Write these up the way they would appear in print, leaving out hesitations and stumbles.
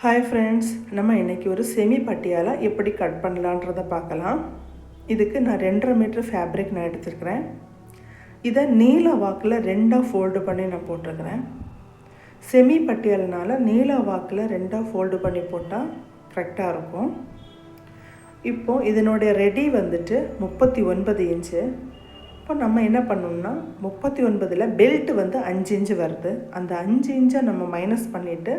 Hi friends, நம்ம இன்றைக்கி ஒரு செமி பட்டியால் எப்படி கட் பண்ணலான்றதை பார்க்கலாம். இதுக்கு நான் 2.5 மீட்டர் ஃபேப்ரிக் நான் எடுத்துருக்கிறேன். இதை நீல வாக்கில் 2ஆக ஃபோல்டு பண்ணி நான் போட்டிருக்கிறேன். செமி பட்டியாலனால நீல வாக்கில் 2ஆக ஃபோல்டு பண்ணி போட்டால் கரெக்டாக இருக்கும். இப்போது இதனுடைய ரெடி வந்துட்டு 39 இன்ச்சு. இப்போ நம்ம என்ன பண்ணணும்னா 39ல் பெல்ட் வந்து 5 இன்ச்சு வருது. அந்த 5 இன்ச்சை நம்ம மைனஸ் பண்ணிவிட்டு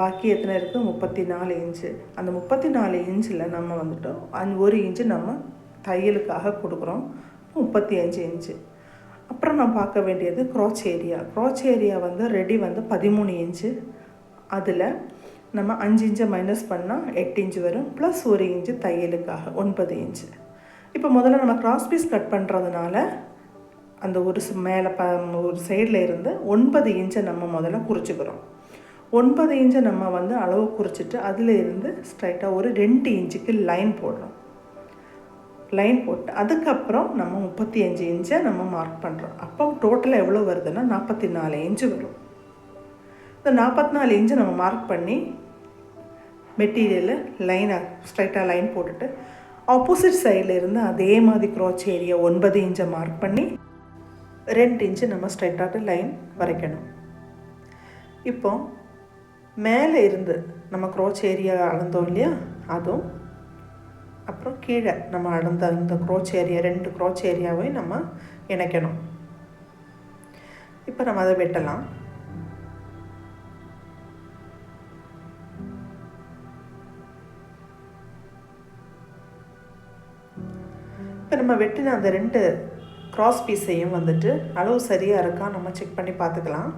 பாக்கி எத்தனை இருக்குது 34 இன்ச்சு. அந்த 34 இன்ச்சில் நம்ம வந்துட்டு 1 இன்ச்சு நம்ம தையலுக்காக கொடுக்குறோம். 35 இன்ச்சு. அப்புறம் நான் பார்க்க வேண்டியது க்ராச் ஏரியா. க்ராச் ஏரியா வந்து ரெடி வந்து 13 இன்ச்சு. அதில் நம்ம 5 இன்ச்சை மைனஸ் பண்ணால் 8 இன்ச்சு வரும். ப்ளஸ் 1 இன்ச்சு தையலுக்காக 9 இன்ச்சு. இப்போ முதல்ல நம்ம கிராஸ் பீஸ் கட் பண்ணுறதுனால அந்த மேலே ஒரு சைடில் இருந்து 9 இன்ச்சை நம்ம முதல்ல குறிச்சிக்கிறோம். 9 இன்ச்சை நம்ம வந்து அளவு குறிச்சிட்டு அதில் இருந்து ஸ்ட்ரைட்டாக ஒரு 2 இன்ச்சுக்கு லைன் போடுறோம். லைன் போட்டு அதுக்கப்புறம் நம்ம 35 இன்ச்சை நம்ம மார்க் பண்ணுறோம். அப்போ டோட்டலாக எவ்வளோ வருதுன்னா 44 இன்ச்சு வரும். இந்த 44 இன்ச்சு நம்ம மார்க் பண்ணி மெட்டீரியலை ஸ்ட்ரைட்டாக லைன் போட்டுட்டு ஆப்போசிட் சைடில் இருந்து அதே மாதிரி க்ராச் ஏரியா 9 இன்ச்சை மார்க் பண்ணி 2 இன்ச்சு நம்ம ஸ்ட்ரைட்டாக லைன் வரைக்கணும். இப்போ மேலே இருந்து நம்ம க்ராச் ஏரியா அளந்தோம் இல்லையா, அதுவும் அப்புறம் கீழே நம்ம அளந்த இந்த க்ராச் ஏரியா 2 க்ராச் ஏரியாவையும் நம்ம இணைக்கணும். இப்போ நம்ம அதை வெட்டலாம். இப்போ நம்ம வெட்டின அந்த 2 க்ராஸ் பீஸையும் வந்துட்டு அளவு சரியாக இருக்கா நம்ம செக் பண்ணி பார்த்துக்கலாம்.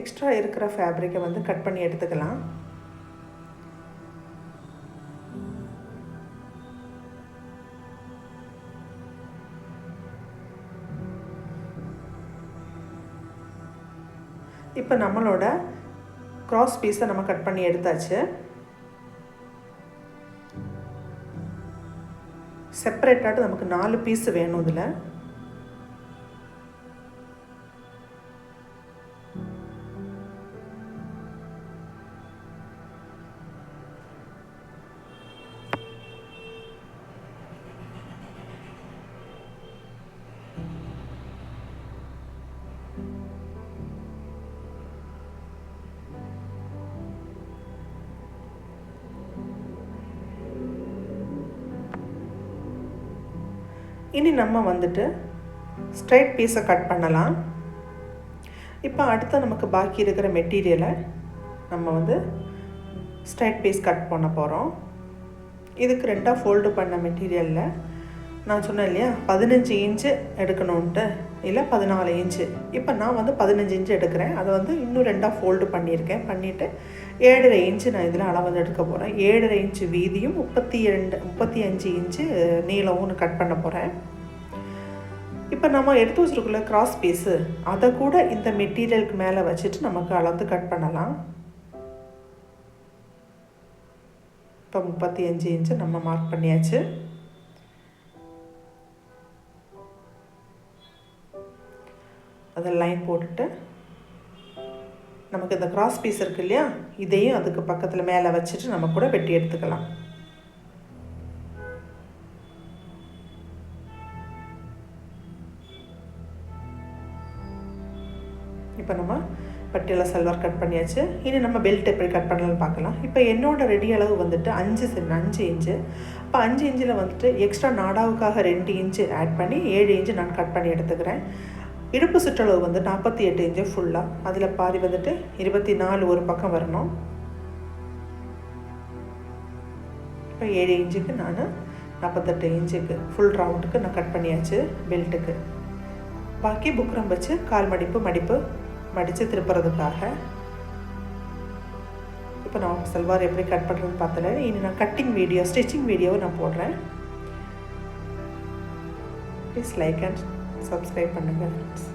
எக்ஸ்ட்ரா இருக்கிற ஃபேப்ரிக்கை வந்து கட் பண்ணி எடுத்துக்கலாம். இப்போ நம்மளோட க்ராஸ் பீஸை நம்ம கட் பண்ணி எடுத்தாச்சு. செப்பரேட்டாக நமக்கு 4 பீஸ் வேணும். இதில் இனி நம்ம வந்துட்டு ஸ்ட்ரைட் பீஸை கட் பண்ணலாம். இப்போ அடுத்த நமக்கு பாக்கி இருக்கிற மெட்டீரியலை நம்ம வந்து ஸ்ட்ரைட் பீஸ் கட் பண்ண போகிறோம். இதுக்கு 2ஆக ஃபோல்டு பண்ண மெட்டீரியலில் நான் சொன்னேன் இல்லையா 15 இன்ச்சு எடுக்கணுன்ட்டு, இல்லை 14 இன்ச்சு. இப்போ நான் வந்து 15 இன்ச்சு எடுக்கிறேன். அதை வந்து இன்னும் 2ஆக ஃபோல்டு பண்ணியிருக்கேன். பண்ணிவிட்டு 7.5 இன்ச்சு நான் இதில் அளவு வந்து எடுக்க போகிறேன். 7.5 இன்ச்சு வீதியும் 35 இன்ச்சு நீளமும் கட் பண்ண போகிறேன். இப்போ நம்ம எடுத்து வச்சுருக்குள்ள கிராஸ் பீஸு அதை கூட இந்த மெட்டீரியலுக்கு மேலே வச்சுட்டு நமக்கு அளந்து கட் பண்ணலாம். இப்போ 35 இன்ச்சு நம்ம மார்க் பண்ணியாச்சு. அதை லைன் போட்டுட்டு நமக்கு இந்த கிராஸ் பீஸ் இருக்குது இல்லையா, இதையும் அதுக்கு பக்கத்தில் மேலே வச்சுட்டு நம்ம கூட வெட்டி எடுத்துக்கலாம். இப்போ நம்ம பட்டியாலா சல்வார் கட் பண்ணியாச்சு. இனி நம்ம பெல்ட் எப்படி கட் பண்ணலாம்னு பார்க்கலாம். இப்போ என்னோட ரெடி அளவு வந்துட்டு 5 இன்ச்சு. இப்போ 5 இன்ச்சில் வந்துட்டு எக்ஸ்ட்ரா நாடாவுக்காக 2 இன்ச்சு ஆட் பண்ணி 7 இன்ச்சு நான் கட் பண்ணி எடுத்துக்கிறேன். இடுப்பு சுற்றளவு வந்து 48 இன்ச்சு ஃபுல்லாக. அதில் பாதி வந்துட்டு 24 ஒரு பக்கம் வரணும். இப்போ 7 இன்ச்சுக்கு நான் 48 இன்ச்சுக்கு ஃபுல் ரவுண்டுக்கு நான் கட் பண்ணியாச்சு பெல்ட்டுக்கு. பாக்கி புக்ரம் வச்சு கால் மடிப்பு மடித்து திருப்புறதுக்காக. இப்போ நான் சல்வார் எப்படி கட் பண்ணுறதுன்னு பார்த்தல. இனி நான் ஸ்டிச்சிங் வீடியோவை நான் போடுறேன். ப்ளீஸ் லைக் அண்ட் சப்ஸ்கிரைப் பண்ணுங்கள் ஃப்ரெண்ட்ஸ்.